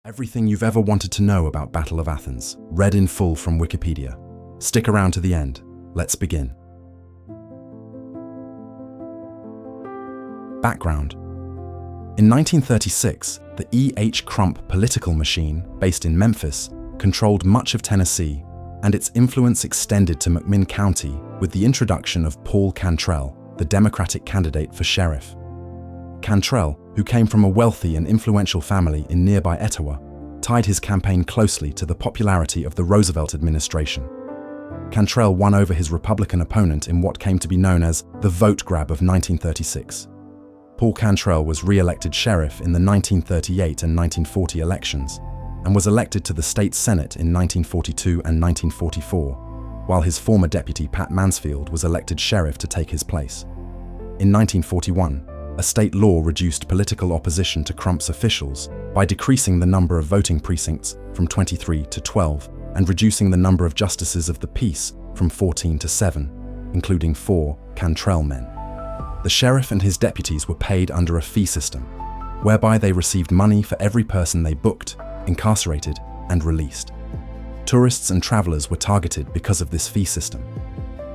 Everything you've ever wanted to know about Battle of Athens, read in full from Wikipedia. Stick around to the end. Let's begin. Background. In 1936, the E.H. Crump political machine, based in Memphis, controlled much of Tennessee, and its influence extended to McMinn County with the introduction of Paul Cantrell, the Democratic candidate for sheriff. Cantrell, who came from a wealthy and influential family in nearby Etowah, tied his campaign closely to the popularity of the Roosevelt administration. Cantrell won over his Republican opponent in what came to be known as the vote grab of 1936. Paul Cantrell was re-elected sheriff in the 1938 and 1940 elections, and was elected to the state senate in 1942 and 1944, while his former deputy Pat Mansfield was elected sheriff to take his place. In 1941, a state law reduced political opposition to Crump's officials by decreasing the number of voting precincts from 23 to 12 and reducing the number of justices of the peace from 14 to 7, including 4 Cantrell men. The sheriff and his deputies were paid under a fee system, whereby they received money for every person they booked, incarcerated, and released. Tourists and travelers were targeted because of this fee system.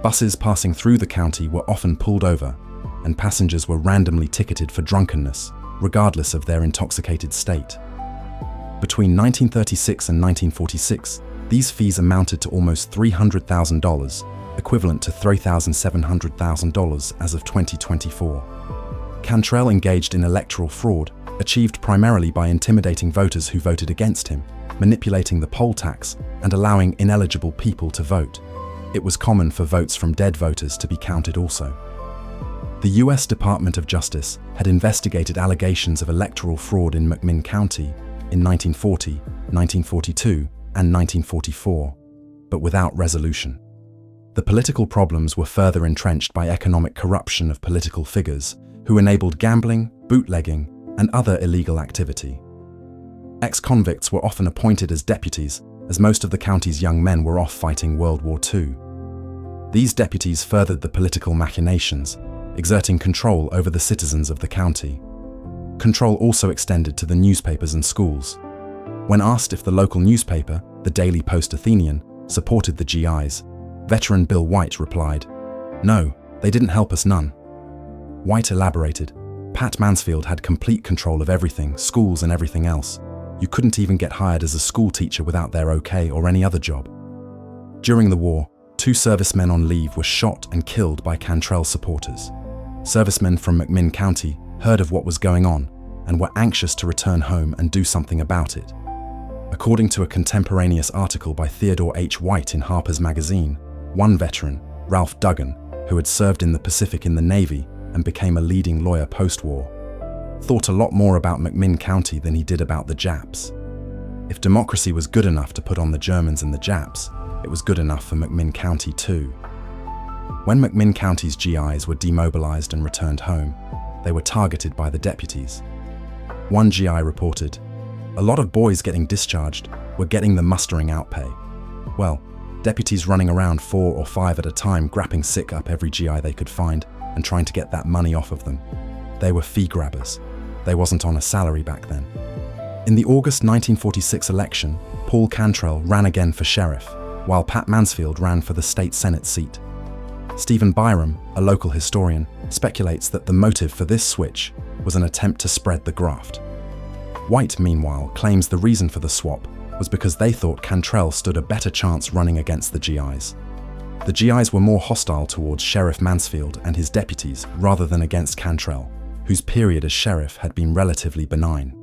Buses passing through the county were often pulled over, and passengers were randomly ticketed for drunkenness, regardless of their intoxicated state. Between 1936 and 1946, these fees amounted to almost $300,000, equivalent to $3,700,000 as of 2024. Cantrell engaged in electoral fraud, achieved primarily by intimidating voters who voted against him, manipulating the poll tax, and allowing ineligible people to vote. It was common for votes from dead voters to be counted also. The U.S. Department of Justice had investigated allegations of electoral fraud in McMinn County in 1940, 1942, and 1944, but without resolution. The political problems were further entrenched by economic corruption of political figures who enabled gambling, bootlegging, and other illegal activity. Ex-convicts were often appointed as deputies, as most of the county's young men were off fighting World War II. These deputies furthered the political machinations, exerting control over the citizens of the county. Control also extended to the newspapers and schools. When asked if the local newspaper, the Daily Post-Athenian, supported the GIs, veteran Bill White replied, "No, they didn't help us none." White elaborated, "Pat Mansfield had complete control of everything, schools and everything else. You couldn't even get hired as a school teacher without their okay or any other job." During the war, 2 servicemen on leave were shot and killed by Cantrell supporters. Servicemen from McMinn County heard of what was going on and were anxious to return home and do something about it. According to a contemporaneous article by Theodore H. White in Harper's Magazine, one veteran, Ralph Duggan, who had served in the Pacific in the Navy and became a leading lawyer post-war, thought a lot more about McMinn County than he did about the Japs. If democracy was good enough to put on the Germans and the Japs, it was good enough for McMinn County too. When McMinn County's GIs were demobilized and returned home, they were targeted by the deputies. One GI reported, "A lot of boys getting discharged were getting the mustering out pay. Well, deputies running around 4 or 5 at a time grapping sick up every GI they could find and trying to get that money off of them. They were fee grabbers. They wasn't on a salary back then." In the August 1946 election, Paul Cantrell ran again for sheriff, while Pat Mansfield ran for the state senate seat. Stephen Byram, a local historian, speculates that the motive for this switch was an attempt to spread the graft. White, meanwhile, claims the reason for the swap was because they thought Cantrell stood a better chance running against the GIs. The GIs were more hostile towards Sheriff Mansfield and his deputies rather than against Cantrell, whose period as sheriff had been relatively benign.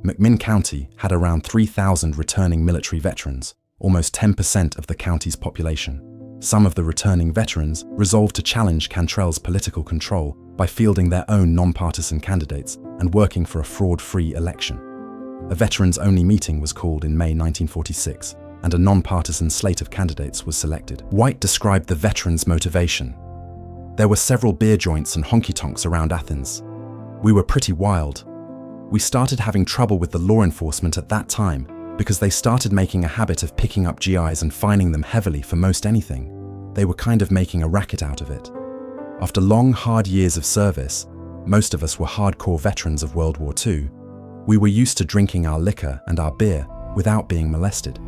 McMinn County had around 3,000 returning military veterans, almost 10% of the county's population. Some of the returning veterans resolved to challenge Cantrell's political control by fielding their own nonpartisan candidates and working for a fraud-free election. A veterans-only meeting was called in May 1946, and a nonpartisan slate of candidates was selected. White described the veterans' motivation. "There were several beer joints and honky-tonks around Athens. We were pretty wild. We started having trouble with the law enforcement at that time because they started making a habit of picking up GIs and fining them heavily for most anything. They were kind of making a racket out of it. After long, hard years of service, most of us were hardcore veterans of World War II, We were used to drinking our liquor and our beer without being molested.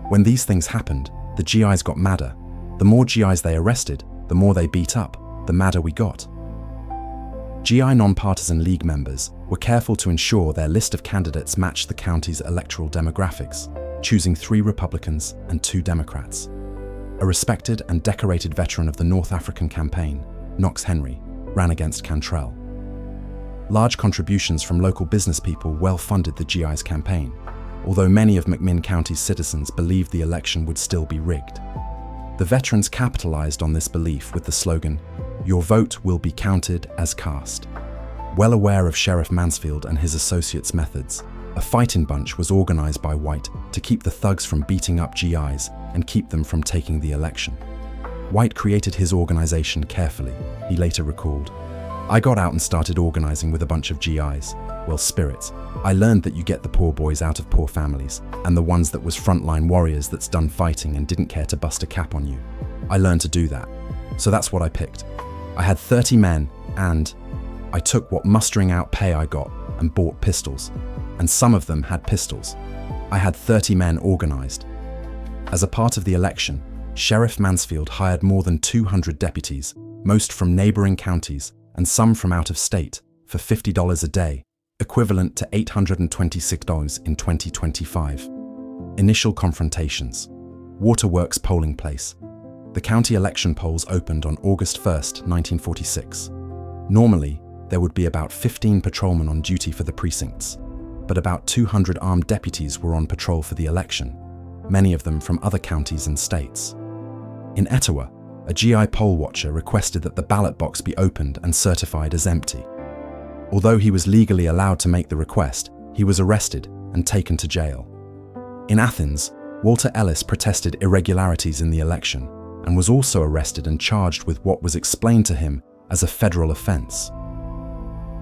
When these things happened, the GIs got madder. The more GIs they arrested, the more they beat up, the madder we got. GI non-partisan league members were careful to ensure their list of candidates matched the county's electoral demographics, choosing 3 Republicans and 2 Democrats. A respected and decorated veteran of the North African campaign, Knox Henry, ran against Cantrell. Large contributions from local business people well-funded the GI's campaign, although many of McMinn County's citizens believed the election would still be rigged. The veterans capitalized on this belief with the slogan, "Your vote will be counted as cast." Well aware of Sheriff Mansfield and his associates' methods, a fighting bunch was organized by White to keep the thugs from beating up GIs and keep them from taking the election. White created his organization carefully, he later recalled. "I got out and started organizing with a bunch of GIs. Well, spirits. I learned that you get the poor boys out of poor families, and the ones that was frontline warriors that's done fighting and didn't care to bust a cap on you. I learned to do that. So that's what I picked. I had 30 men, and I took what mustering out pay I got and bought pistols. And some of them had pistols. I had 30 men organized." As a part of the election, Sheriff Mansfield hired more than 200 deputies, most from neighboring counties and some from out of state, for $50 a day, equivalent to $826 in 2025. Initial confrontations. Waterworks polling place. The county election polls opened on August 1, 1946. Normally, there would be about 15 patrolmen on duty for the precincts, but about 200 armed deputies were on patrol for the election, many of them from other counties and states. In Etowah, a GI poll watcher requested that the ballot box be opened and certified as empty. Although he was legally allowed to make the request, he was arrested and taken to jail. In Athens, Walter Ellis protested irregularities in the election and was also arrested and charged with what was explained to him as a federal offense.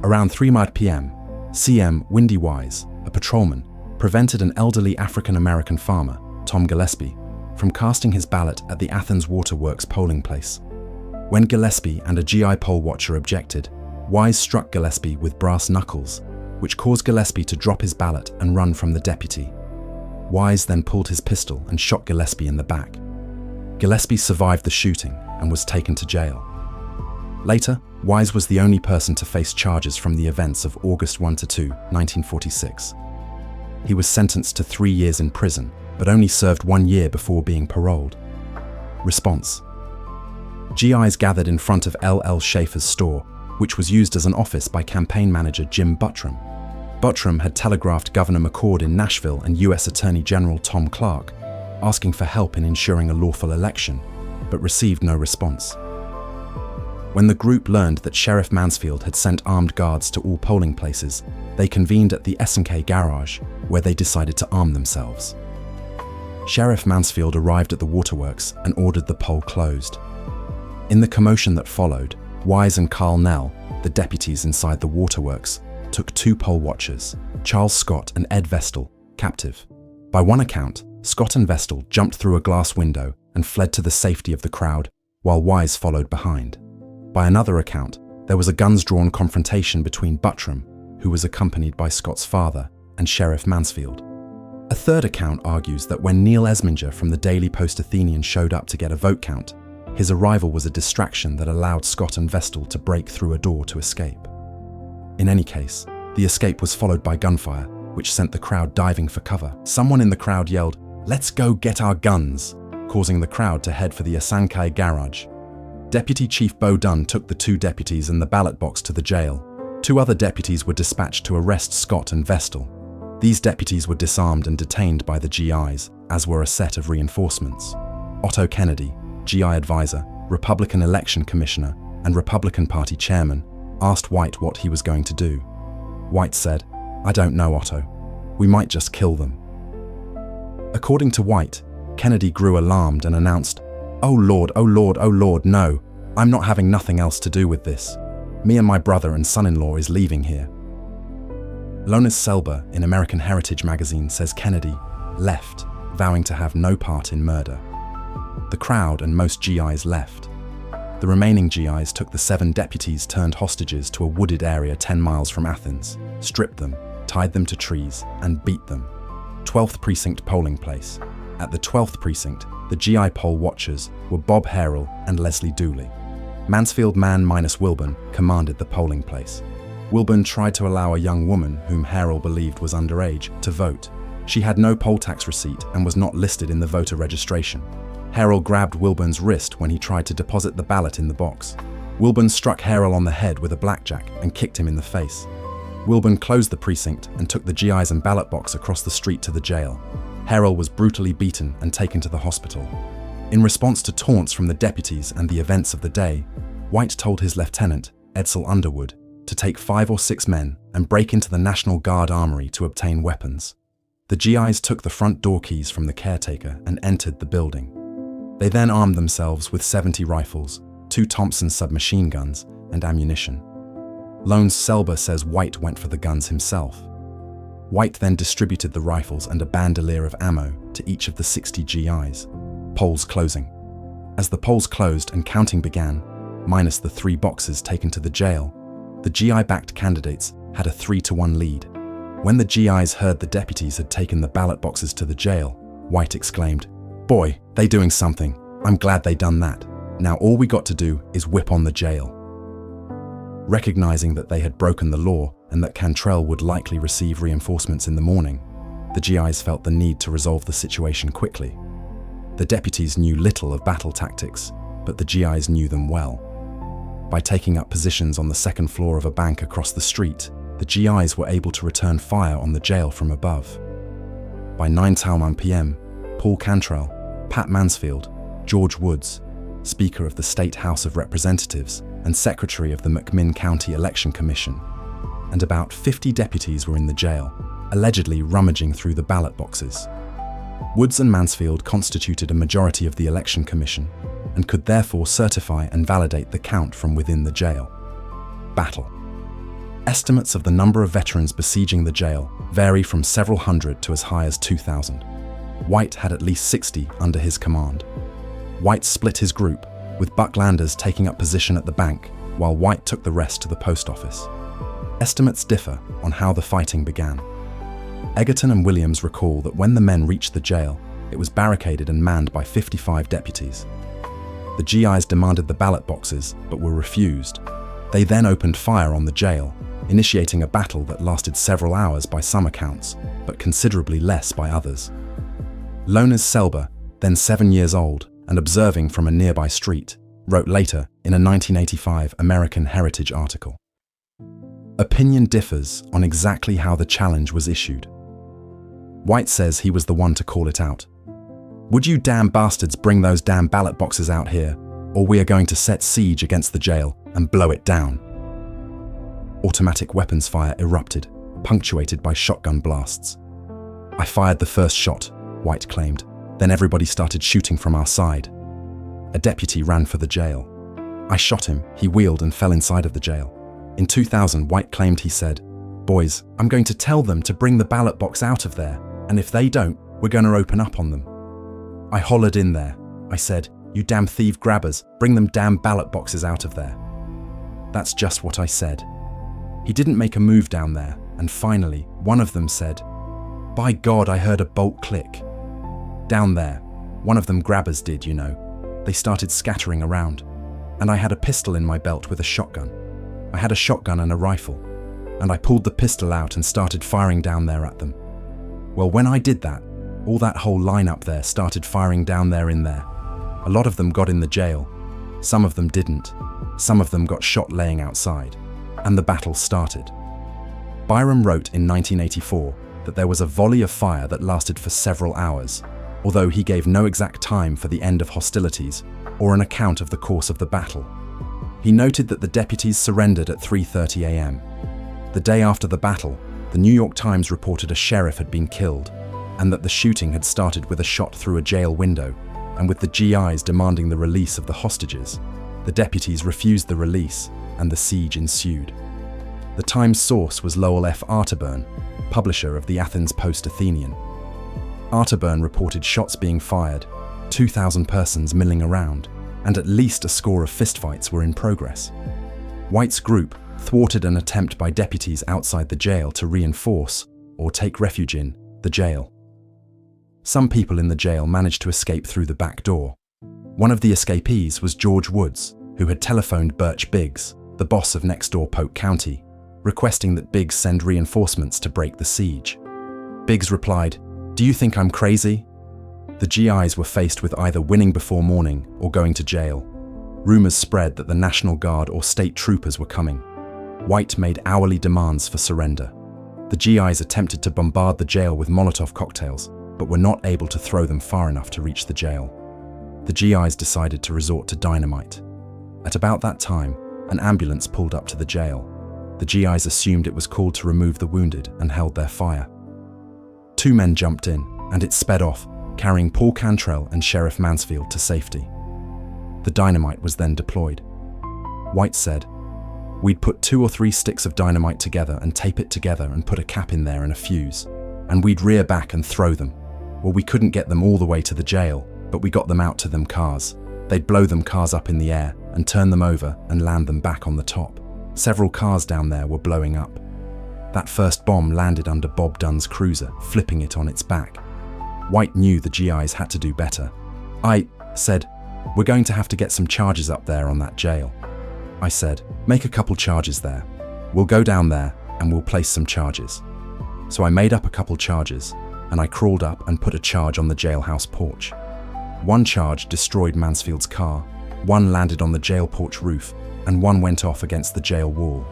Around 3 p.m., CM Windy Wise, a patrolman, prevented an elderly African-American farmer, Tom Gillespie, from casting his ballot at the Athens Waterworks polling place. When Gillespie and a GI poll watcher objected, Wise struck Gillespie with brass knuckles, which caused Gillespie to drop his ballot and run from the deputy. Wise then pulled his pistol and shot Gillespie in the back. Gillespie survived the shooting and was taken to jail. Later, Wise was the only person to face charges from the events of August 1–2, 1946. He was sentenced to 3 years in prison, but only served 1 year before being paroled. Response. GIs gathered in front of L.L. Schaefer's store, which was used as an office by campaign manager Jim Buttram. Buttram had telegraphed Governor McCord in Nashville and U.S. Attorney General Tom Clark, asking for help in ensuring a lawful election, but received no response. When the group learned that Sheriff Mansfield had sent armed guards to all polling places, they convened at the S&K garage, where they decided to arm themselves. Sheriff Mansfield arrived at the waterworks and ordered the poll closed. In the commotion that followed, Wise and Carl Nell, the deputies inside the waterworks, took 2 poll watchers, Charles Scott and Ed Vestal, captive. By one account, Scott and Vestal jumped through a glass window and fled to the safety of the crowd, while Wise followed behind. By another account, there was a guns-drawn confrontation between Buttram, who was accompanied by Scott's father, and Sheriff Mansfield. A third account argues that when Neil Esminger from the Daily Post-Athenian showed up to get a vote count, his arrival was a distraction that allowed Scott and Vestal to break through a door to escape. In any case, the escape was followed by gunfire, which sent the crowd diving for cover. Someone in the crowd yelled, "Let's go get our guns," causing the crowd to head for the S&K garage. Deputy Chief Bo Dunn took the 2 deputies and the ballot box to the jail. 2 other deputies were dispatched to arrest Scott and Vestal. These deputies were disarmed and detained by the GIs, as were a set of reinforcements. Otto Kennedy, GI advisor, Republican election commissioner, and Republican Party chairman, asked White what he was going to do. White said, "I don't know, Otto. We might just kill them." According to White, Kennedy grew alarmed and announced, "Oh Lord, oh Lord, oh Lord, no. I'm not having nothing else to do with this. Me and my brother and son-in-law is leaving here." Lonis Selber in American Heritage magazine says Kennedy left, vowing to have no part in murder. The crowd and most GIs left. The remaining GIs took the 7 deputies turned hostages to a wooded area 10 miles from Athens, stripped them, tied them to trees, and beat them. 12th Precinct polling place. At the 12th Precinct, the GI poll watchers were Bob Harrell and Leslie Dooley. Mansfield man minus Wilburn commanded the polling place. Wilburn tried to allow a young woman, whom Harrell believed was underage, to vote. She had no poll tax receipt and was not listed in the voter registration. Harrell grabbed Wilburn's wrist when he tried to deposit the ballot in the box. Wilburn struck Harrell on the head with a blackjack and kicked him in the face. Wilburn closed the precinct and took the GIs and ballot box across the street to the jail. Harrell was brutally beaten and taken to the hospital. In response to taunts from the deputies and the events of the day, White told his lieutenant, Edsel Underwood, to take 5 or 6 men and break into the National Guard armory to obtain weapons. The GIs took the front door keys from the caretaker and entered the building. They then armed themselves with 70 rifles, 2 Thompson submachine guns, and ammunition. Lone Selber says White went for the guns himself. White then distributed the rifles and a bandolier of ammo to each of the 60 GIs. Polls closing. As the polls closed and counting began, minus the 3 boxes taken to the jail, the GI-backed candidates had a 3-to-1 lead. When the GIs heard the deputies had taken the ballot boxes to the jail, White exclaimed, "Boy, they doing something. I'm glad they done that. Now all we got to do is whip on the jail." Recognizing that they had broken the law and that Cantrell would likely receive reinforcements in the morning, the GIs felt the need to resolve the situation quickly. The deputies knew little of battle tactics, but the GIs knew them well. By taking up positions on the second floor of a bank across the street, the GIs were able to return fire on the jail from above. By 9:01 p.m., Paul Cantrell, Pat Mansfield, George Woods, Speaker of the State House of Representatives and Secretary of the McMinn County Election Commission, and about 50 deputies were in the jail, allegedly rummaging through the ballot boxes. Woods and Mansfield constituted a majority of the Election Commission and could therefore certify and validate the count from within the jail. Battle. Estimates of the number of veterans besieging the jail vary from several hundred to as high as 2,000. White had at least 60 under his command. White split his group, with Bucklanders taking up position at the bank, while White took the rest to the post office. Estimates differ on how the fighting began. Egerton and Williams recall that when the men reached the jail, it was barricaded and manned by 55 deputies. The GIs demanded the ballot boxes, but were refused. They then opened fire on the jail, initiating a battle that lasted several hours by some accounts, but considerably less by others. Lone Selber, then 7 years old and observing from a nearby street, wrote later in a 1985 American Heritage article. Opinion differs on exactly how the challenge was issued. White says he was the one to call it out. "Would you damn bastards bring those damn ballot boxes out here, or we are going to set siege against the jail and blow it down." Automatic weapons fire erupted, punctuated by shotgun blasts. "I fired the first shot," White claimed. "Then everybody started shooting from our side." A deputy ran for the jail. "I shot him, he wheeled and fell inside of the jail." In 2000, White claimed he said, "Boys, I'm going to tell them to bring the ballot box out of there, and if they don't, we're going to open up on them." I hollered in there. I said, "You damn thief grabbers, bring them damn ballot boxes out of there." That's just what I said. He didn't make a move down there, and finally, one of them said, "By God, I heard a bolt click." Down there, one of them grabbers did, you know. They started scattering around, and I had a pistol in my belt with a shotgun. I had a shotgun and a rifle, and I pulled the pistol out and started firing down there at them. Well, when I did that, all that whole line up there started firing down there in there. A lot of them got in the jail. Some of them didn't. Some of them got shot laying outside. And the battle started. Byram wrote in 1984 that there was a volley of fire that lasted for several hours, although he gave no exact time for the end of hostilities or an account of the course of the battle. He noted that the deputies surrendered at 3:30 a.m. The day after the battle, the New York Times reported a sheriff had been killed, and that the shooting had started with a shot through a jail window, and with the GIs demanding the release of the hostages. The deputies refused the release, and the siege ensued. The Times source was Lowell F. Arterburn, publisher of the Athens Post-Athenian. Arterburn reported shots being fired, 2,000 persons milling around, and at least a score of fistfights were in progress. White's group, thwarted an attempt by deputies outside the jail to reinforce or take refuge in the jail. Some people in the jail managed to escape through the back door. One of the escapees was George Woods, who had telephoned Birch Biggs, the boss of next-door Polk County, requesting that Biggs send reinforcements to break the siege. Biggs replied, "Do you think I'm crazy?" The GIs were faced with either winning before morning or going to jail. Rumors spread that the National Guard or state troopers were coming. White made hourly demands for surrender. The GIs attempted to bombard the jail with Molotov cocktails, but were not able to throw them far enough to reach the jail. The GIs decided to resort to dynamite. At about that time, an ambulance pulled up to the jail. The GIs assumed it was called to remove the wounded and held their fire. 2 men jumped in, and it sped off, carrying Paul Cantrell and Sheriff Mansfield to safety. The dynamite was then deployed. White said, "We'd put 2 or 3 sticks of dynamite together and tape it together and put a cap in there and a fuse. And we'd rear back and throw them. Well, we couldn't get them all the way to the jail, but we got them out to them cars. They'd blow them cars up in the air and turn them over and land them back on the top. Several cars down there were blowing up. That first bomb landed under Bob Dunn's cruiser, flipping it on its back." White knew the GIs had to do better. I said, "We're going to have to get some charges up there on that jail." I said, "Make a couple charges there. We'll go down there and we'll place some charges." So I made up a couple charges, and I crawled up and put a charge on the jailhouse porch. 1 charge destroyed Mansfield's car, 1 landed on the jail porch roof, and 1 went off against the jail wall.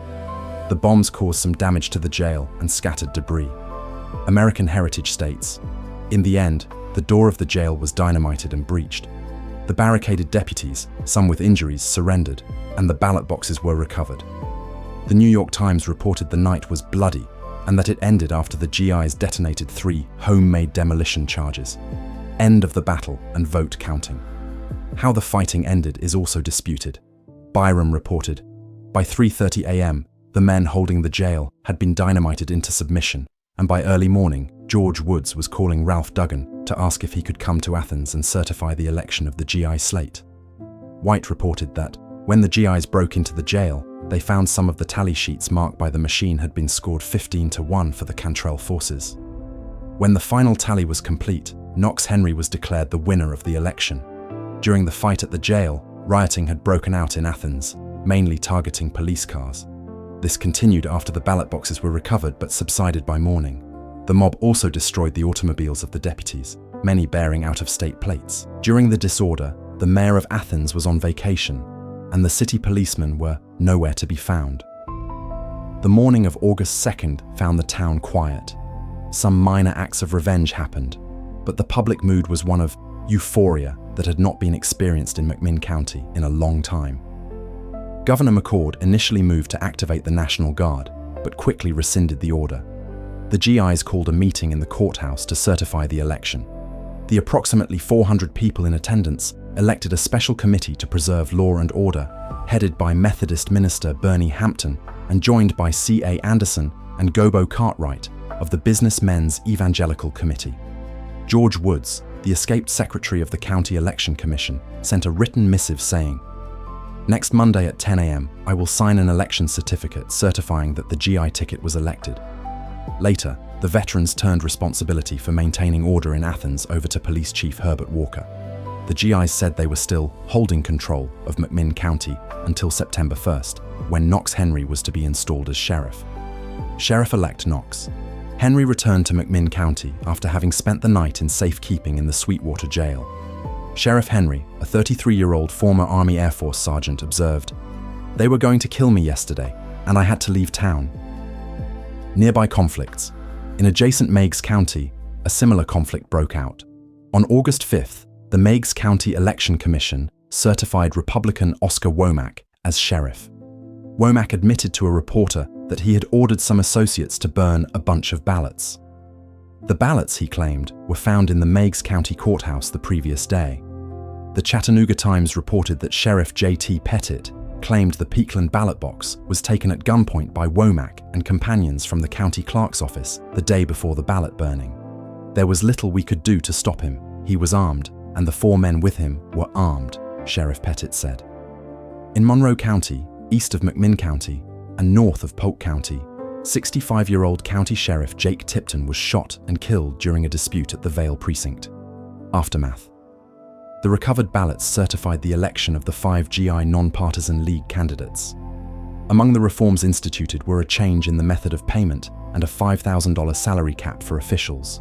The bombs caused some damage to the jail and scattered debris. American Heritage states, "In the end, the door of the jail was dynamited and breached. The barricaded deputies, some with injuries, surrendered, and the ballot boxes were recovered." The New York Times reported the night was bloody and that it ended after the GIs detonated 3 homemade demolition charges. End of the battle and vote counting. How the fighting ended is also disputed. Byram reported, "By 3:30 a.m., the men holding the jail had been dynamited into submission, and by early morning, George Woods was calling Ralph Duggan to ask if he could come to Athens and certify the election of the GI slate." White reported that, when the GIs broke into the jail, they found some of the tally sheets marked by the machine had been scored 15-1 for the Cantrell forces. When the final tally was complete, Knox Henry was declared the winner of the election. During the fight at the jail, rioting had broken out in Athens, mainly targeting police cars. This continued after the ballot boxes were recovered but subsided by morning. The mob also destroyed the automobiles of the deputies, many bearing out-of-state plates. During the disorder, the mayor of Athens was on vacation, and the city policemen were nowhere to be found. The morning of August 2nd found the town quiet. Some minor acts of revenge happened, but the public mood was one of euphoria that had not been experienced in McMinn County in a long time. Governor McCord initially moved to activate the National Guard, but quickly rescinded the order. The GIs called a meeting in the courthouse to certify the election. The approximately 400 people in attendance elected a special committee to preserve law and order, headed by Methodist minister Bernie Hampton and joined by C.A. Anderson and Gobo Cartwright of the Businessmen's Evangelical Committee. George Woods, the escaped secretary of the County Election Commission, sent a written missive saying, "Next Monday at 10 a.m., I will sign an election certificate certifying that the GI ticket was elected." Later, the veterans turned responsibility for maintaining order in Athens over to Police Chief Herbert Walker. The GIs said they were still holding control of McMinn County until September 1st, when Knox Henry was to be installed as sheriff. Sheriff-elect Knox. Henry returned to McMinn County after having spent the night in safekeeping in the Sweetwater jail. Sheriff Henry, a 33-year-old former Army Air Force sergeant, observed, "They were going to kill me yesterday, and I had to leave town." Nearby conflicts. In adjacent Meigs County, a similar conflict broke out. On August 5th, the Meigs County Election Commission certified Republican Oscar Womack as sheriff. Womack admitted to a reporter that he had ordered some associates to burn a bunch of ballots. The ballots, he claimed, were found in the Meigs County Courthouse the previous day. The Chattanooga Times reported that Sheriff J.T. Pettit claimed the Peakland ballot box was taken at gunpoint by Womack and companions from the county clerk's office the day before the ballot burning. There was little we could do to stop him. He was armed, and the 4 men with him were armed, Sheriff Pettit said. In Monroe County, east of McMinn County, and north of Polk County, 65-year-old County Sheriff Jake Tipton was shot and killed during a dispute at the Vale precinct. Aftermath. The recovered ballots certified the election of the 5 GI non-partisan league candidates. Among the reforms instituted were a change in the method of payment and a $5,000 salary cap for officials.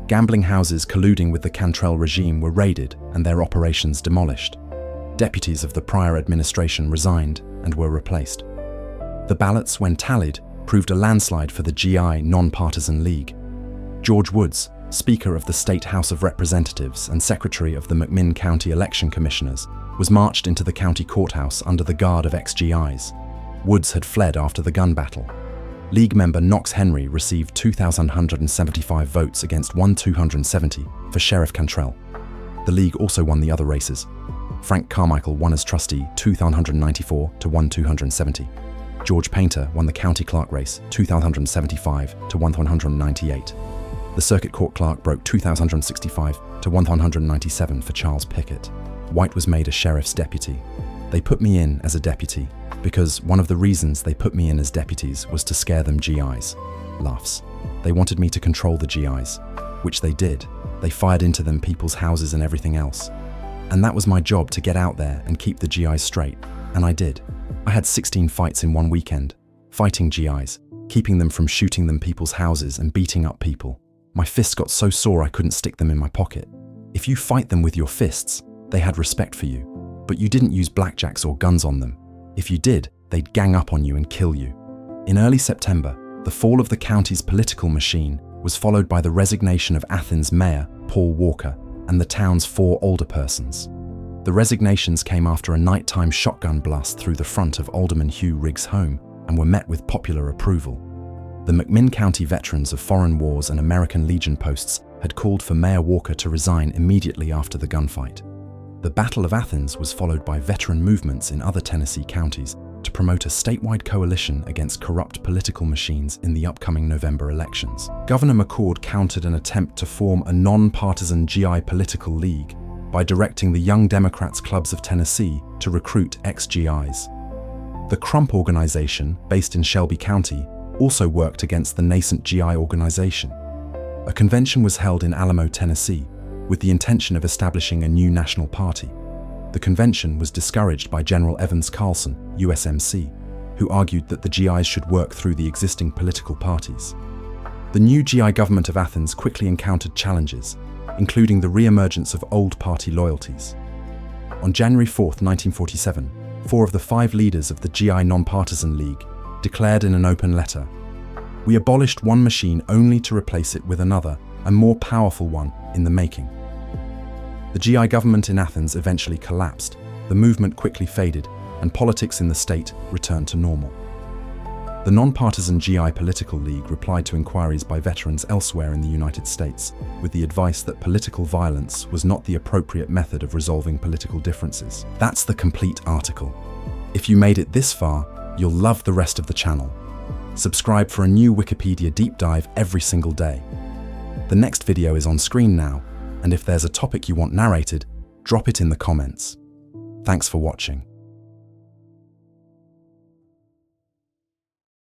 Gambling houses colluding with the Cantrell regime were raided and their operations demolished. Deputies of the prior administration resigned and were replaced. The ballots, when tallied, proved a landslide for the GI non-partisan league. George Woods, Speaker of the State House of Representatives and Secretary of the McMinn County Election Commissioners, was marched into the county courthouse under the guard of ex-GIs. Woods had fled after the gun battle. League member Knox Henry received 2,175 votes against 1,270 for Sheriff Cantrell. The league also won the other races. Frank Carmichael won as trustee 2,194 to 1,270. George Painter won the county clerk race 2,075 to 1,198. The circuit court clerk broke 2,065 to 1,197 for Charles Pickett. White was made a sheriff's deputy. They put me in as a deputy because one of the reasons they put me in as deputies was to scare them GIs. Laughs. They wanted me to control the GIs, which they did. They fired into them people's houses and everything else. And that was my job, to get out there and keep the GIs straight, and I did. I had 16 fights in one weekend, fighting GIs, keeping them from shooting them people's houses and beating up people. My fists got so sore I couldn't stick them in my pocket. If you fight them with your fists, they had respect for you, but you didn't use blackjacks or guns on them. If you did, they'd gang up on you and kill you. In early September, the fall of the county's political machine was followed by the resignation of Athens Mayor Paul Walker and the town's 4 alderpersons. The resignations came after a nighttime shotgun blast through the front of Alderman Hugh Riggs' home and were met with popular approval. The McMinn County veterans of foreign wars and American Legion posts had called for Mayor Walker to resign immediately after the gunfight. The Battle of Athens was followed by veteran movements in other Tennessee counties to promote a statewide coalition against corrupt political machines in the upcoming November elections. Governor McCord countered an attempt to form a non-partisan GI political league by directing the Young Democrats Clubs of Tennessee to recruit ex-GIs. The Crump organization, based in Shelby County, also worked against the nascent GI organization. A convention was held in Alamo, Tennessee, with the intention of establishing a new national party. The convention was discouraged by General Evans Carlson, USMC, who argued that the GIs should work through the existing political parties. The new GI government of Athens quickly encountered challenges, including the re-emergence of old party loyalties. On January 4, 1947, 4 of the 5 leaders of the GI Non-Partisan League declared in an open letter, "We abolished one machine only to replace it with another, a more powerful one in the making." The GI government in Athens eventually collapsed, the movement quickly faded, and politics in the state returned to normal. The non-partisan GI Political League replied to inquiries by veterans elsewhere in the United States with the advice that political violence was not the appropriate method of resolving political differences. That's the complete article. If you made it this far, you'll love the rest of the channel. Subscribe for a new Wikipedia deep dive every single day. The next video is on screen now, and if there's a topic you want narrated, drop it in the comments. Thanks for watching.